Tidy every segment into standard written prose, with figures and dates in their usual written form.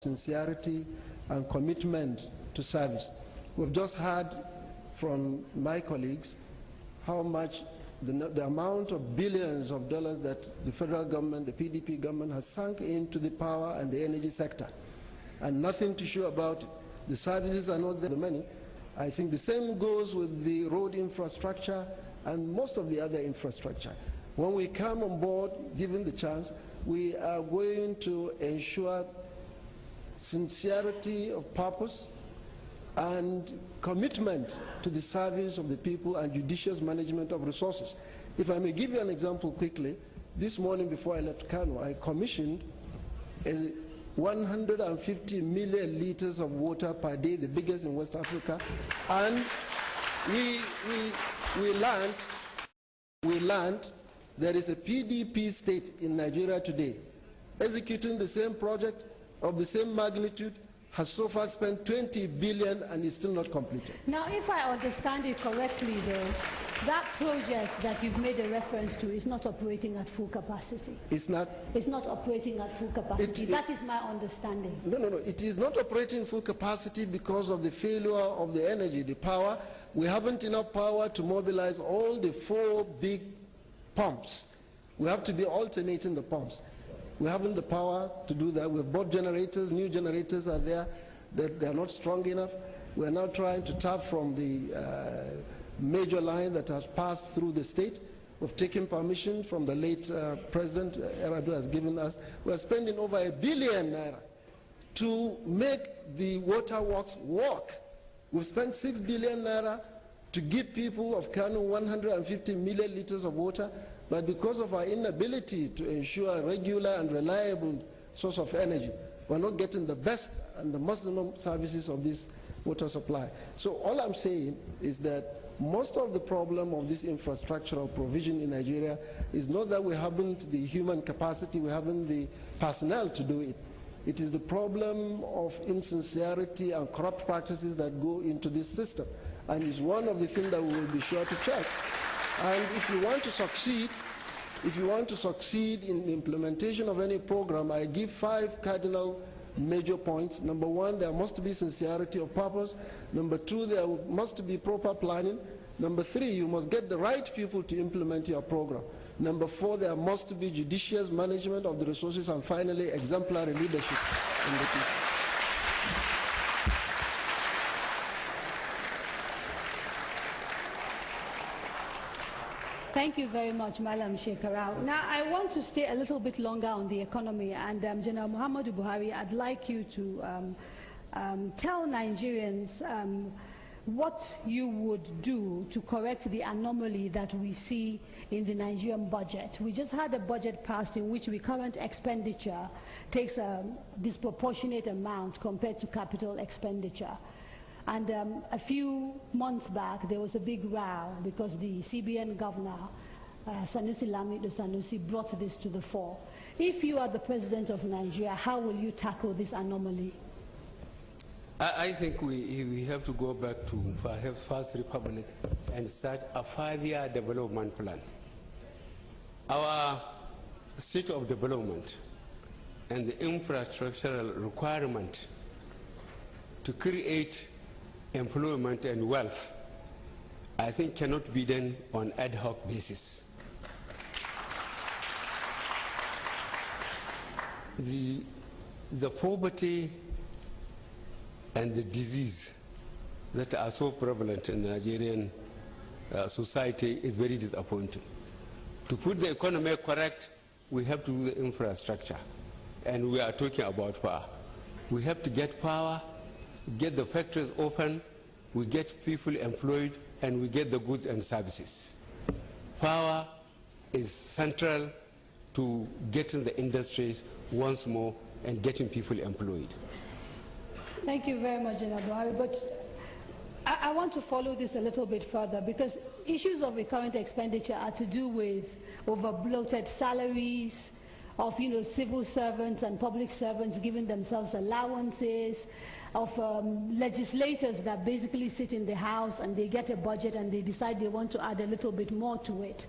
sincerity and commitment to service. We've just heard from my colleagues how much the amount of billions of dollars that the federal government, the PDP government, has sunk into the power and the energy sector, and nothing to show about it. The services are not there, the money. I think the same goes with the road infrastructure and most of the other infrastructure. When we come on board, given the chance, we are going to ensure sincerity of purpose and commitment to the service of the people and judicious management of resources. If I may give you an example quickly, this morning before I left Kano, I commissioned 150 million liters of water per day, the biggest in West Africa, and we learned there is a PDP state in Nigeria today executing the same project of the same magnitude, has so far spent 20 billion and is still not completed. Now, if I understand it correctly, though, that project that you've made a reference to is not operating at full capacity. It's not? It's not operating at full capacity. That is my understanding. No. It is not operating full capacity because of the failure of the energy, the power. We haven't enough power to mobilize all the 4 big pumps. We have to be alternating the pumps. We haven't the power to do that. We've bought generators, new generators are there, they're not strong enough. We're now trying to tap from the major line that has passed through the state. We've taken permission from the late President Eradu has given us. We're spending over $1 billion to make the water works work. We've spent 6 billion naira to give people of Kano 150 million liters of water. But because of our inability to ensure a regular and reliable source of energy, we're not getting the best and the maximum services of this water supply. So all I'm saying is that most of the problem of this infrastructural provision in Nigeria is not that we haven't the human capacity, we haven't the personnel to do it. It is the problem of insincerity and corrupt practices that go into this system. And it's one of the things that we will be sure to check. And if you want to succeed in the implementation of any program, I give 5 cardinal major points. Number 1, there must be sincerity of purpose. Number 2, there must be proper planning. Number 3, you must get the right people to implement your program. Number 4, there must be judicious management of the resources. And finally, exemplary leadership in the people. Thank you very much, Malam Shekarau. Now, I want to stay a little bit longer on the economy, and General Muhammadu Buhari, I'd like you to tell Nigerians what you would do to correct the anomaly that we see in the Nigerian budget. We just had a budget passed in which recurrent expenditure takes a disproportionate amount compared to capital expenditure. And a few months back, there was a big row because the CBN governor, Sanusi Lamido Sanusi, brought this to the fore. If you are the president of Nigeria, how will you tackle this anomaly? I think we have to go back to perhaps First Republic and start a 5-year development plan. Our state of development and the infrastructural requirement to create employment and wealth, I think, cannot be done on ad hoc basis. The poverty and the disease that are so prevalent in Nigerian society is very disappointing. To put the economy correct, we have to do the infrastructure, and we are talking about power. We have to get power, get the factories open, we get people employed, and we get the goods and services. Power is central to getting the industries once more and getting people employed. Thank you very much, General Buhari. But I want to follow this a little bit further, because issues of recurrent expenditure are to do with over-bloated salaries of civil servants and public servants giving themselves allowances, of legislators that basically sit in the House and they get a budget and they decide they want to add a little bit more to it.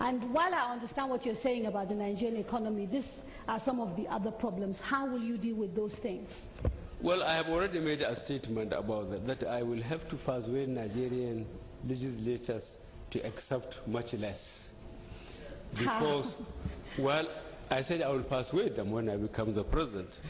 And while I understand what you're saying about the Nigerian economy, these are some of the other problems. How will you deal with those things? Well, I have already made a statement about that I will have to persuade Nigerian legislators to accept much less. Because, well, I said I will persuade them when I become the president.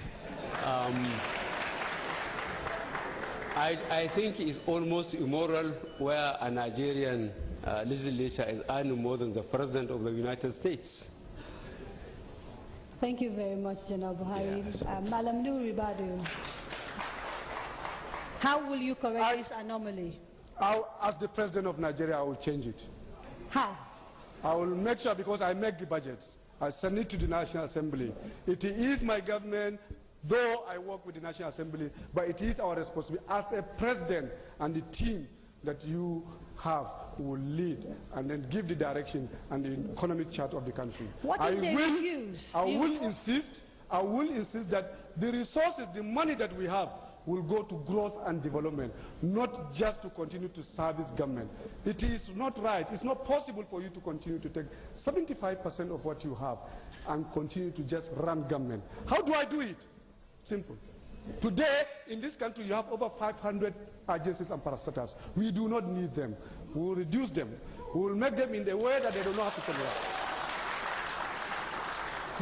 I think it's almost immoral where a Nigerian legislature is earning more than the president of the United States. Thank you very much, General Buhari. Yes. Malam Nuri Badu, how will you correct this anomaly? As the president of Nigeria, I will change it. How? I will make sure, because I make the budgets, I send it to the National Assembly. It is my government, though I work with the National Assembly, but it is our responsibility as a president and the team that you have who will lead and then give the direction and the economic chart of the country. What if they refuse? I will insist that the resources, the money that we have, will go to growth and development, not just to continue to service government. It is not right. It's not possible for you to continue to take 75% of what you have and continue to just run government. How do I do it? Simple. Today, in this country, you have over 500 agencies and parastatals. We do not need them. We will reduce them. We will make them in the way that they do not have to turn around.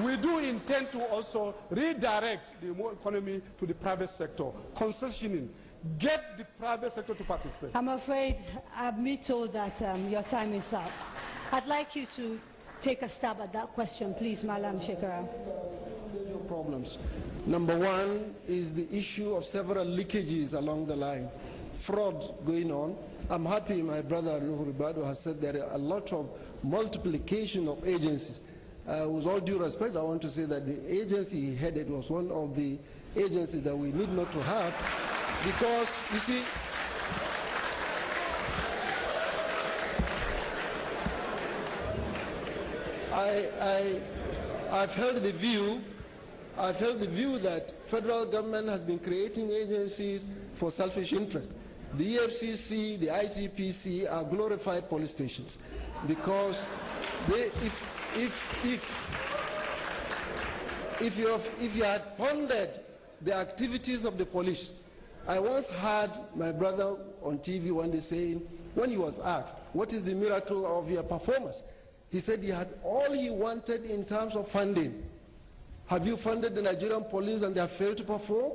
We do intend to also redirect the economy to the private sector, concessioning, get the private sector to participate. I'm afraid I've been told that your time is up. I'd like you to take a stab at that question, please, Malam Shekara. Problems. Number one is the issue of several leakages along the line, fraud going on. I'm happy my brother Nuhu Ribadu has said there are a lot of multiplication of agencies. With all due respect, I want to say that the agency he headed was one of the agencies that we need not to have, because, you see, I've held the view that federal government has been creating agencies for selfish interest. The EFCC, the ICPC are glorified police stations, because they, if you had pondered the activities of the police, I once heard my brother on TV one day saying, when he was asked, what is the miracle of your performance? He said he had all he wanted in terms of funding. Have you funded the Nigerian police and they have failed to perform?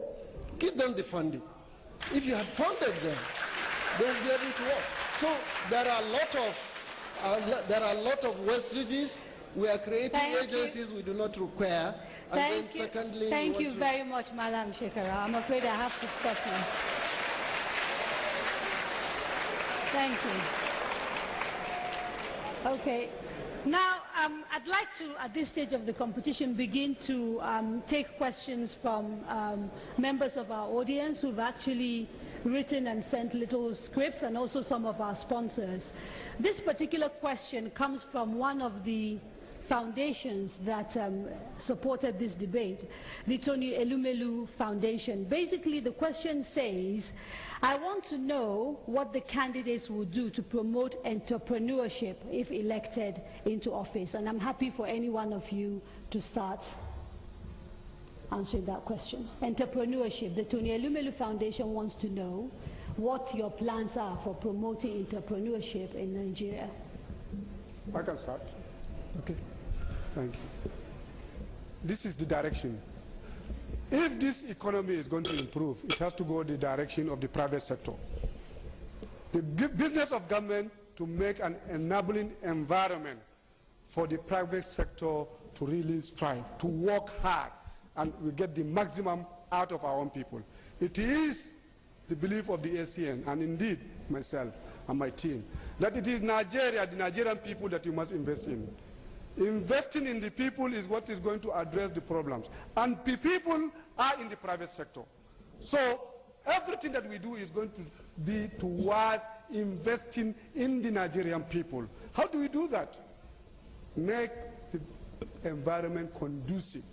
Give them the funding. If you had funded them, they will be able to work. So there are a lot of wastages. We are creating agencies we do not require. And then secondly, thank you very much, Malam Shekara. I'm afraid I have to stop you. Thank you. Okay. Now, I'd like to, at this stage of the competition, begin to take questions from members of our audience who've actually written and sent little scripts, and also some of our sponsors. This particular question comes from one of the foundations that supported this debate, the Tony Elumelu Foundation. Basically, the question says, I want to know what the candidates will do to promote entrepreneurship if elected into office. And I'm happy for any one of you to start answering that question. Entrepreneurship. The Tony Elumelu Foundation wants to know what your plans are for promoting entrepreneurship in Nigeria. I can start. Okay. Thank you. This is the direction. If this economy is going to improve, it has to go in the direction of the private sector. The business of government to make an enabling environment for the private sector to really strive, to work hard, and we get the maximum out of our own people. It is the belief of the ACN, and indeed myself and my team, that it is Nigeria, the Nigerian people, that you must invest in. Investing in the people is what is going to address the problems. And the people are in the private sector. So everything that we do is going to be towards investing in the Nigerian people. How do we do that? Make the environment conducive.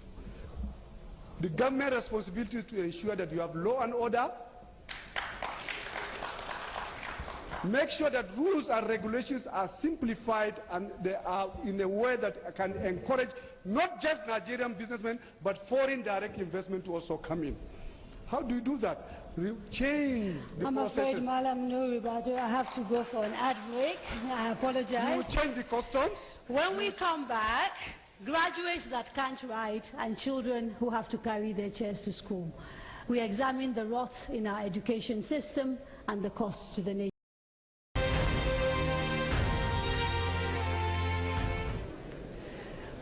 The government responsibility is to ensure that you have law and order. make sure that rules and regulations are simplified and they are in a way that can encourage not just Nigerian businessmen, but foreign direct investment to also come in. How do you do that? Change the processes. I'm afraid, Malam Nuribadu, I have to go for an ad break. I apologize. You change the customs? When we come back, graduates that can't write and children who have to carry their chairs to school. We examine the rot in our education system and the cost to the nation.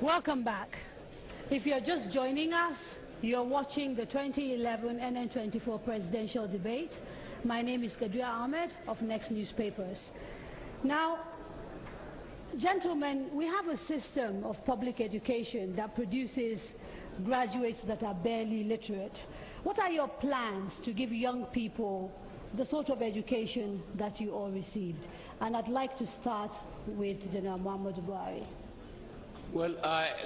Welcome back. If you're just joining us, you're watching the 2011 NN24 presidential debate. My name is Kadria Ahmed of Next Newspapers. Now, gentlemen, we have a system of public education that produces graduates that are barely literate. What are your plans to give young people the sort of education that you all received? And I'd like to start with General Muhammadu Buhari. Well,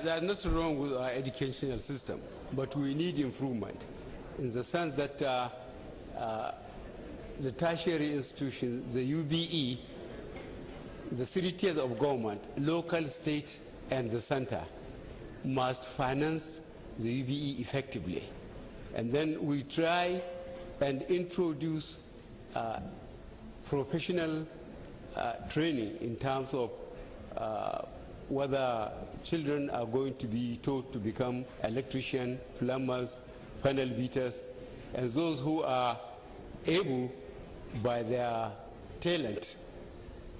there's nothing wrong with our educational system, but we need improvement in the sense that the tertiary institutions, the UBE, the 3 tiers of government, local, state, and the center, must finance the UBE effectively. And then we try and introduce professional training in terms of whether children are going to be taught to become electricians, plumbers, panel beaters, and those who are able by their talent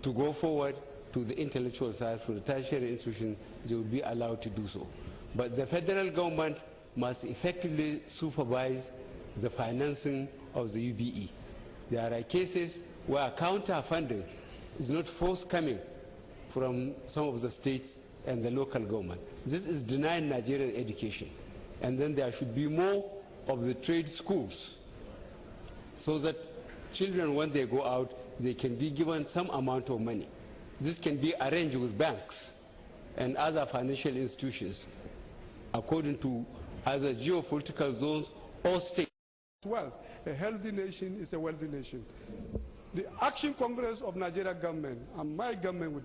to go forward to the intellectual side for the tertiary institution, they will be allowed to do so. But the federal government must effectively supervise the financing of the UBE. There are cases where counter-funding is not forthcoming from some of the states and the local government. This is denying Nigerian education. And then there should be more of the trade schools so that children, when they go out, they can be given some amount of money. This can be arranged with banks and other financial institutions according to either geopolitical zones or states. Wealth. A healthy nation is a wealthy nation. The Action Congress of Nigeria government and my government with